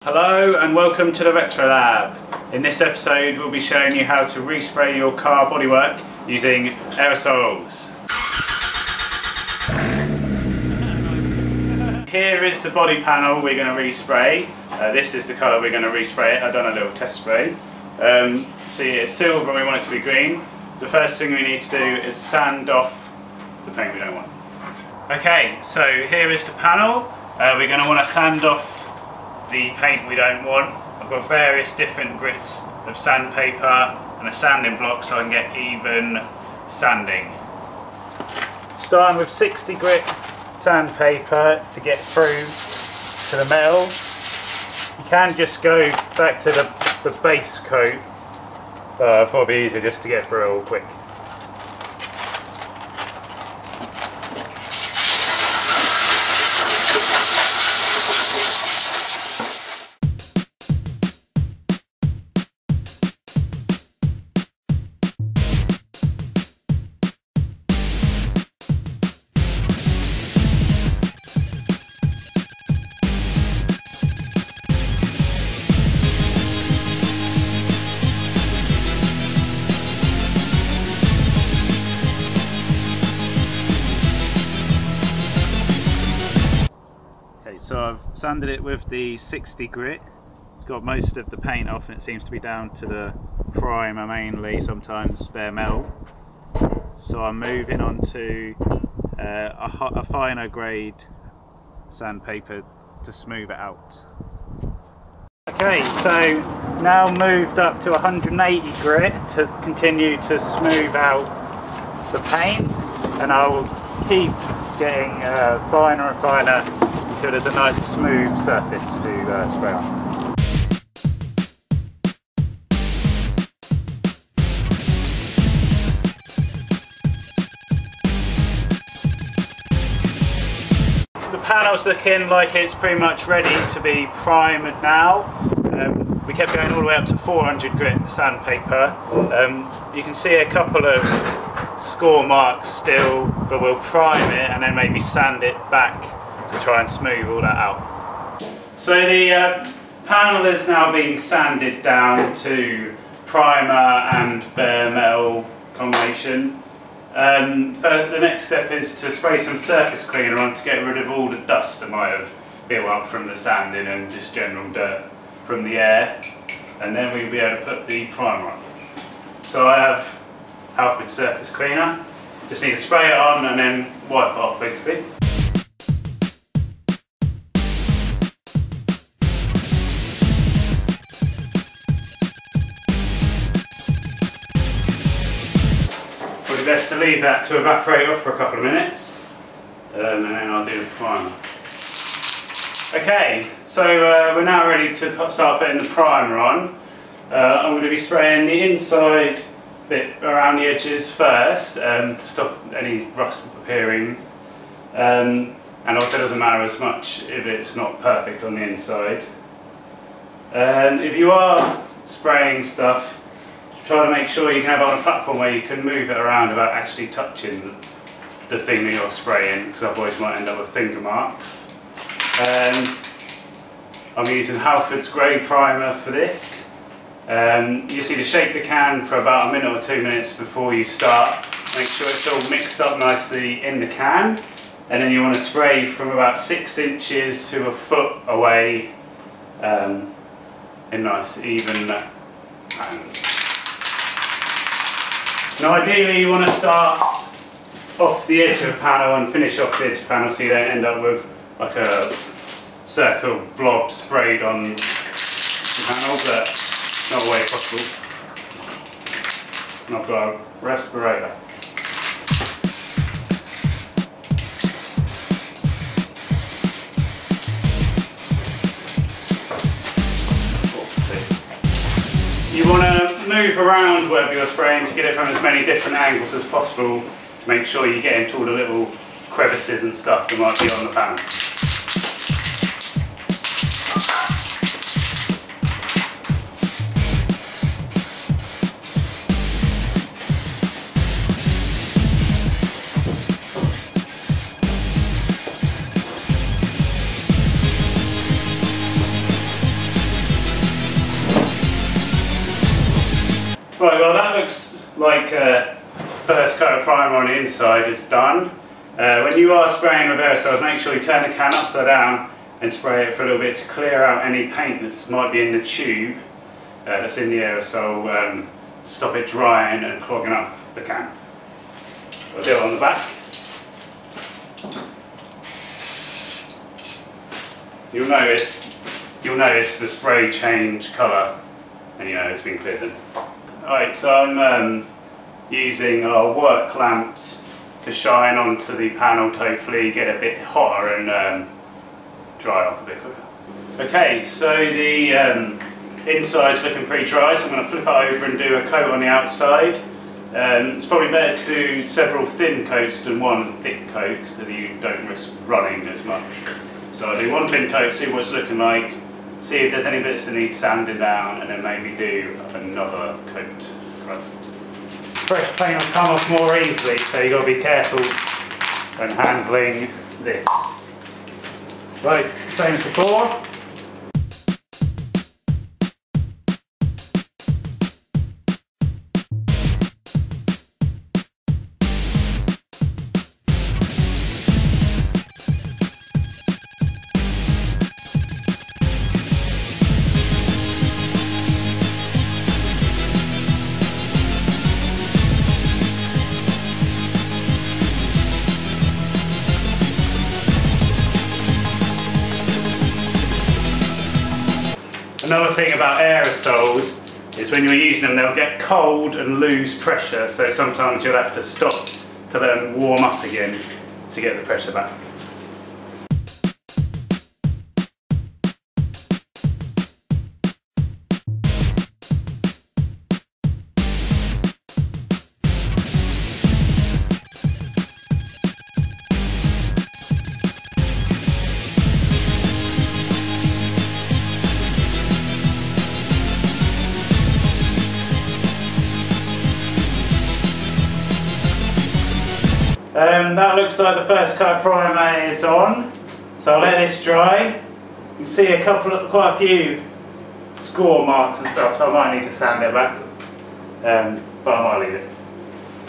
Hello and welcome to the Retro Lab. In this episode we'll be showing you how to respray your car bodywork using aerosols. Here is the body panel we're going to respray. This is the colour we're going to respray it. I've done a little test spray. See, it's silver and we want it to be green. The first thing we need to do is sand off the paint we don't want. Okay, so here is the panel. We're going to want to sand off the paint we don't want. I've got various different grits of sandpaper and a sanding block so I can get even sanding. Starting with 60 grit sandpaper to get through to the metal. You can just go back to the base coat, but I thought it'd be easier just to get through it all quick. So I've sanded it with the 60 grit. It's got most of the paint off and it seems to be down to the primer mainly, sometimes bare metal. So I'm moving on to a finer grade sandpaper to smooth it out. Okay, so now moved up to 180 grit to continue to smooth out the paint, and I will keep getting finer and finer until there's a nice smooth surface to spray on. The panel's looking like it's pretty much ready to be primed now. We kept going all the way up to 400 grit sandpaper. You can see a couple of score marks still, but we'll prime it and then maybe sand it back to try and smooth all that out. So the panel is now being sanded down to primer and bare metal combination. The next step is to spray some surface cleaner on to get rid of all the dust that might have built up from the sanding and just general dirt from the air, and then we'll be able to put the primer on. So I have Alfred surface cleaner. Just need to spray it on and then wipe it off basically. Best to leave that to evaporate off for a couple of minutes, and then I'll do the primer. Okay, so we're now ready to start putting the primer on. I'm going to be spraying the inside bit around the edges first to stop any rust appearing, and also doesn't matter as much if it's not perfect on the inside. If you are spraying stuff, try to make sure you can have it on a platform where you can move it around without actually touching the thing that you're spraying, because otherwise you might end up with finger marks. I'm using Halford's grey primer for this. You just need to shake the can for about a minute or 2 minutes before you start. Make sure it's all mixed up nicely in the can, and then you want to spray from about 6 inches to a foot away in nice even patterns. Now ideally you want to start off the edge of the panel and finish off the edge of the panel so you don't end up with like a circle blob sprayed on the panel, but it's not always possible. And I've got a respirator. You want to move around wherever you're spraying to get it from as many different angles as possible to make sure you get into all the little crevices and stuff that might be on the panel. Right, well that looks like first coat of primer on the inside is done. When you are spraying with aerosols, make sure you turn the can upside down and spray it for a little bit to clear out any paint that might be in the tube that's in the aerosol, stop it drying and clogging up the can. I'll do it on the back. You'll notice the spray change colour, and you know it's been cleared then. Alright, so I'm using our work lamps to shine onto the panel to hopefully get a bit hotter and dry off a bit quicker. Okay, so the inside's looking pretty dry, so I'm going to flip it over and do a coat on the outside. It's probably better to do several thin coats than one thick coat so that you don't risk running as much. So I'll do one thin coat, see what it's looking like, see if there's any bits that need sanding down, and then maybe do another coat. Right. Fresh paint will come off more easily, so you've got to be careful when handling this. Right, same as before. Another thing about aerosols is when you're using them, they'll get cold and lose pressure, so sometimes you'll have to stop to let them warm up again to get the pressure back. That looks like the first coat of primer is on, so I'll let this dry. You can see quite a few score marks and stuff, so I might need to sand it back, but I might leave it.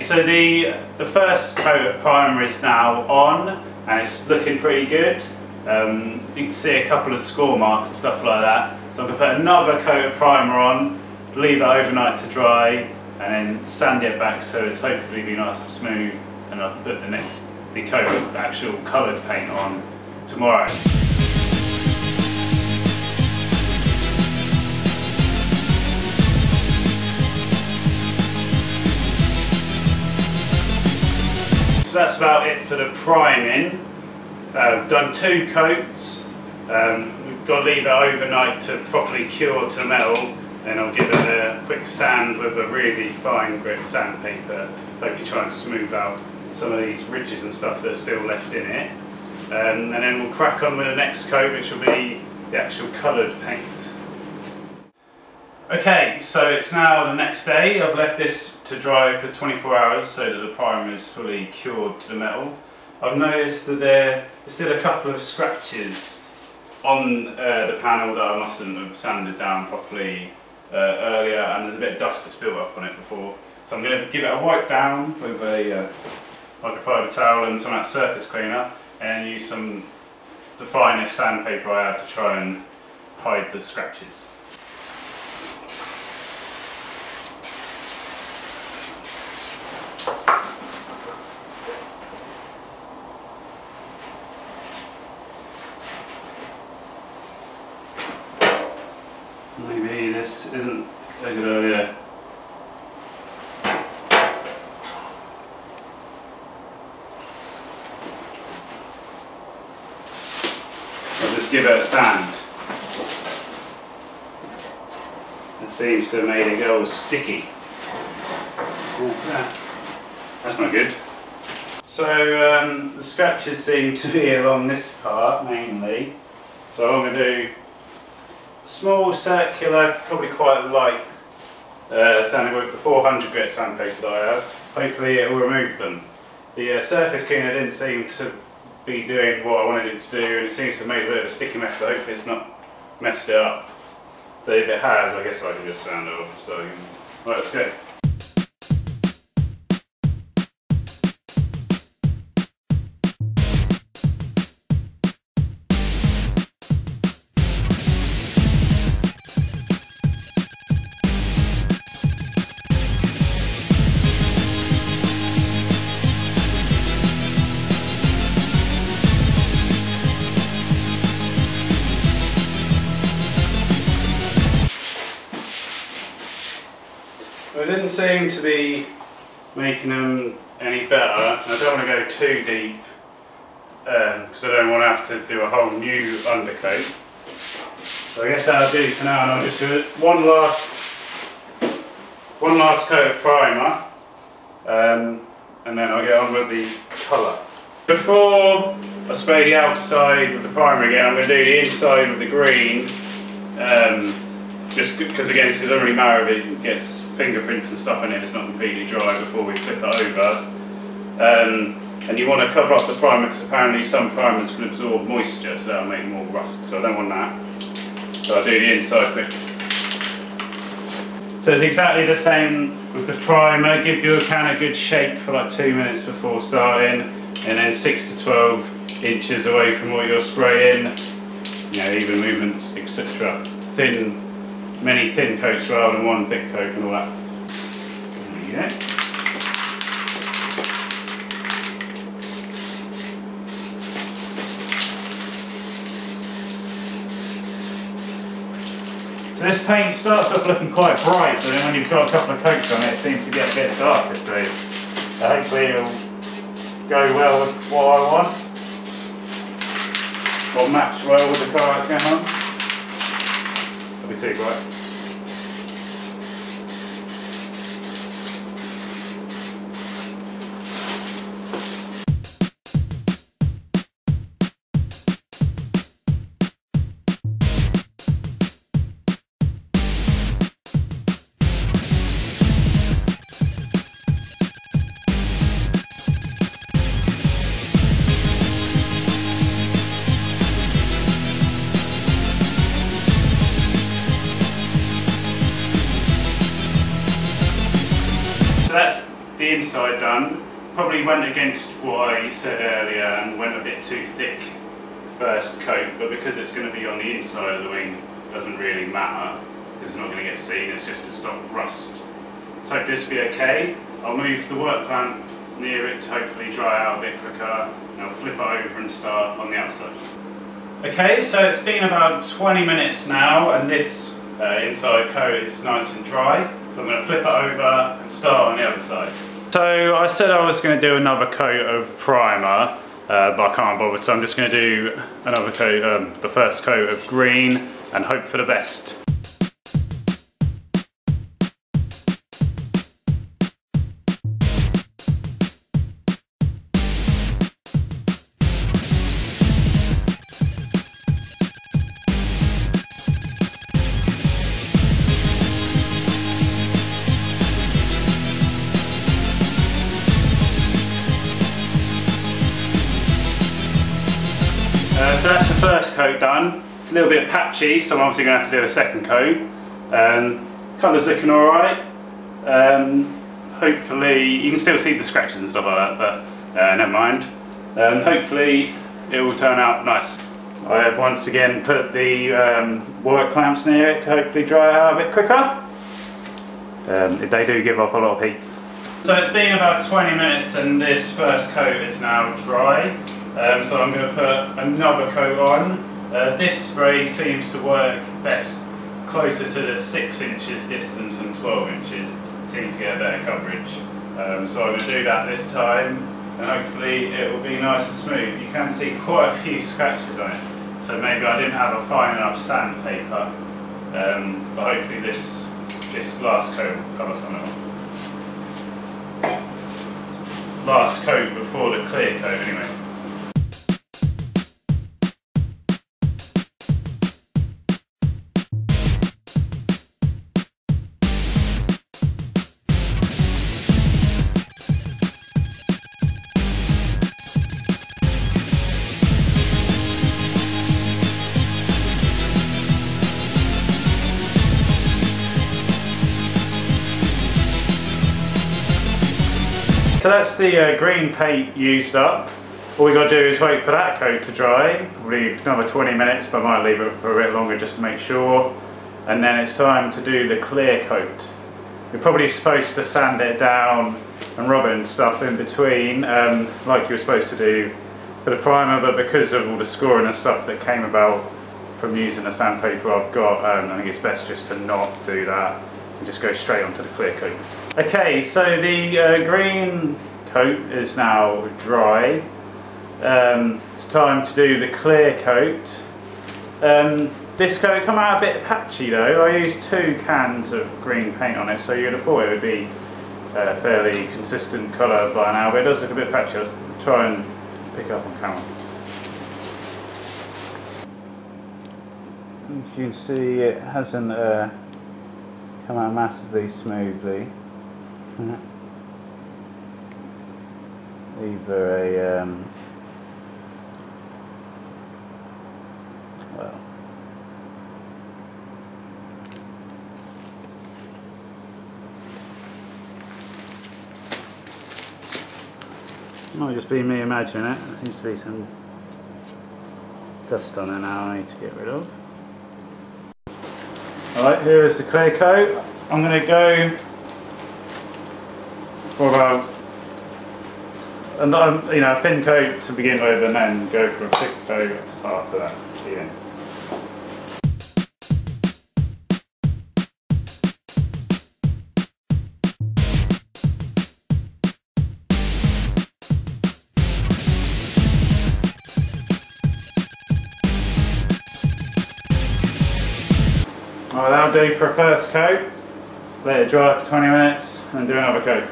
So the first coat of primer is now on, and it's looking pretty good. You can see a couple of score marks and stuff like that. So I'm going to put another coat of primer on, leave it overnight to dry, and then sand it back so it's hopefully be nice and smooth. And I'll put the coat of actual coloured paint on tomorrow. So that's about it for the priming. I've done 2 coats. We've got to leave it overnight to properly cure to the metal. Then I'll give it a quick sand with a really fine grit sandpaper. Hopefully try and smooth out some of these ridges and stuff that are still left in it. And then we'll crack on with the next coat, which will be the actual coloured paint. Okay, so it's now the next day. I've left this to dry for 24 hours so that the primer is fully cured to the metal. I've noticed that there's still a couple of scratches on the panel that I mustn't have sanded down properly earlier, and there's a bit of dust that's built up on it before. So I'm going to give it a wipe down with a microfiber towel and some of that surface cleaner, and use the finest sandpaper I have to try and hide the scratches. Maybe this isn't a good idea. Give it a sand. It seems to have made it go sticky. That's not good. So the scratches seem to be along this part mainly. So I'm going to do a small circular, probably quite light sanding with the 400 grit sandpaper that I have. Hopefully it will remove them. The surface cleaner didn't seem to be doing what I wanted it to do, and it seems to have made a bit of a sticky mess, so hopefully it's not messed it up. But if it has, I guess I can just sand it off and start again. Right, let's go. It didn't seem to be making them any better. I don't want to go too deep because I don't want to have to do a whole new undercoat. So I guess that'll do for now, and I'll just do one last coat of primer, and then I'll get on with the colour. Before I spray the outside with the primer again, I'm going to do the inside with the green. Just because again, it doesn't really matter if it gets fingerprints and stuff in it, it's not completely dry before we flip it over. And you want to cover up the primer because apparently some primers can absorb moisture, so that'll make more rust, so I don't want that. So I'll do the inside quick. So it's exactly the same with the primer. Give your can a good shake for like 2 minutes before starting, and then 6 to 12 inches away from what you're spraying, you know, even movements, etc. Many thin coats rather than one thick coat and all that. There you go. So this paint starts off looking quite bright, but then when you've got a couple of coats on it, it seems to get a bit darker. So hopefully it'll go well with what I want, or match well with the colour that's going on. Be too bright. So that's the inside done. Probably went against what I said earlier and went a bit too thick first coat, but because it's going to be on the inside of the wing, it doesn't really matter because it's not going to get seen, it's just to stop rust. So hope this will be okay. I'll move the work lamp near it to hopefully dry out a bit quicker, and I'll flip it over and start on the outside. Okay, so it's been about 20 minutes now, and this inside coat is nice and dry. So I'm going to flip it over and start on the other side. So I said I was going to do another coat of primer, but I can't bother, so I'm just going to do another coat, the first coat of green, and hope for the best. So that's the first coat done. It's a little bit patchy, so I'm obviously going to have to do a second coat. Colour's looking alright. Hopefully, you can still see the scratches and stuff like that, but never mind. Hopefully it will turn out nice. I have once again put the work clamps near it to hopefully dry out a bit quicker. They do give off a lot of heat. So it's been about 20 minutes and this first coat is now dry. So I'm going to put another coat on. This spray seems to work best closer to the 6 inches distance than 12 inches. Seems to get a better coverage. So I'm going to do that this time, and hopefully it will be nice and smooth. You can see quite a few scratches on it, so maybe I didn't have a fine enough sandpaper, but hopefully this last coat will cover some of it. Last coat before the clear coat anyway. So that's the green paint used up. All we got to do is wait for that coat to dry, probably another 20 minutes, but I might leave it for a bit longer just to make sure. And then it's time to do the clear coat. You're probably supposed to sand it down and rub it and stuff in between, like you were supposed to do for the primer, but because of all the scoring and stuff that came about from using the sandpaper I've got, I think it's best just to not do that and just go straight onto the clear coat. Okay, so the green coat is now dry. It's time to do the clear coat. This coat come out a bit patchy though. I used 2 cans of green paint on it, so you'd have thought it would be a fairly consistent colour by now, but it does look a bit patchy. I'll try and pick up on camera. As you can see, it hasn't come out massively smoothly. Either a well, might just be me imagining it. There seems to be some dust on it now I need to get rid of. Alright, here is the clear coat. I'm going to go for about a thin coat to begin with, and then go for a thick coat after that. Yeah. Alright, that'll do for a first coat. Let it dry for 20 minutes and do another coat.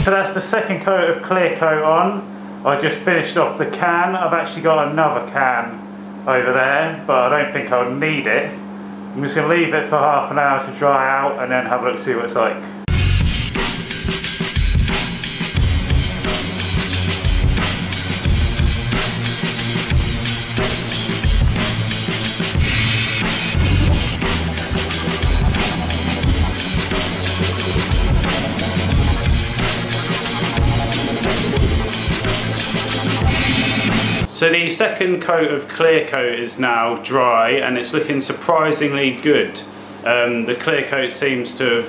So that's the second coat of clear coat on. I just finished off the can. I've actually got another can over there, but I don't think I'll need it. I'm just going to leave it for half an hour to dry out and then have a look, see what it's like. So the second coat of clear coat is now dry and it's looking surprisingly good. The clear coat seems to have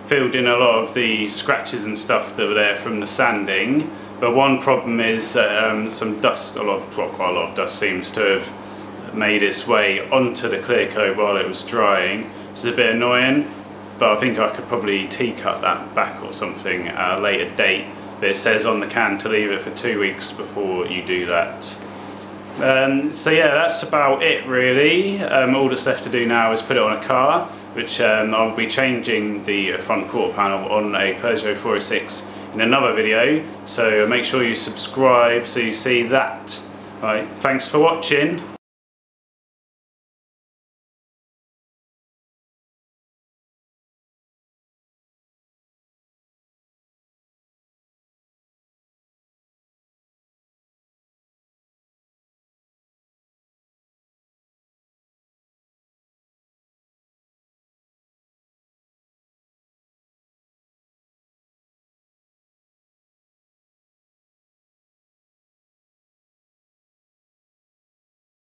filled in a lot of the scratches and stuff that were there from the sanding, but one problem is some dust, quite a lot of dust seems to have made its way onto the clear coat while it was drying. It's a bit annoying, but I think I could probably tea-cut that back or something at a later date. But it says on the can to leave it for 2 weeks before you do that. So yeah, that's about it really. All that's left to do now is put it on a car, which I'll be changing the front quarter panel on a Peugeot 406 in another video, so make sure you subscribe so you see that. Alright, thanks for watching.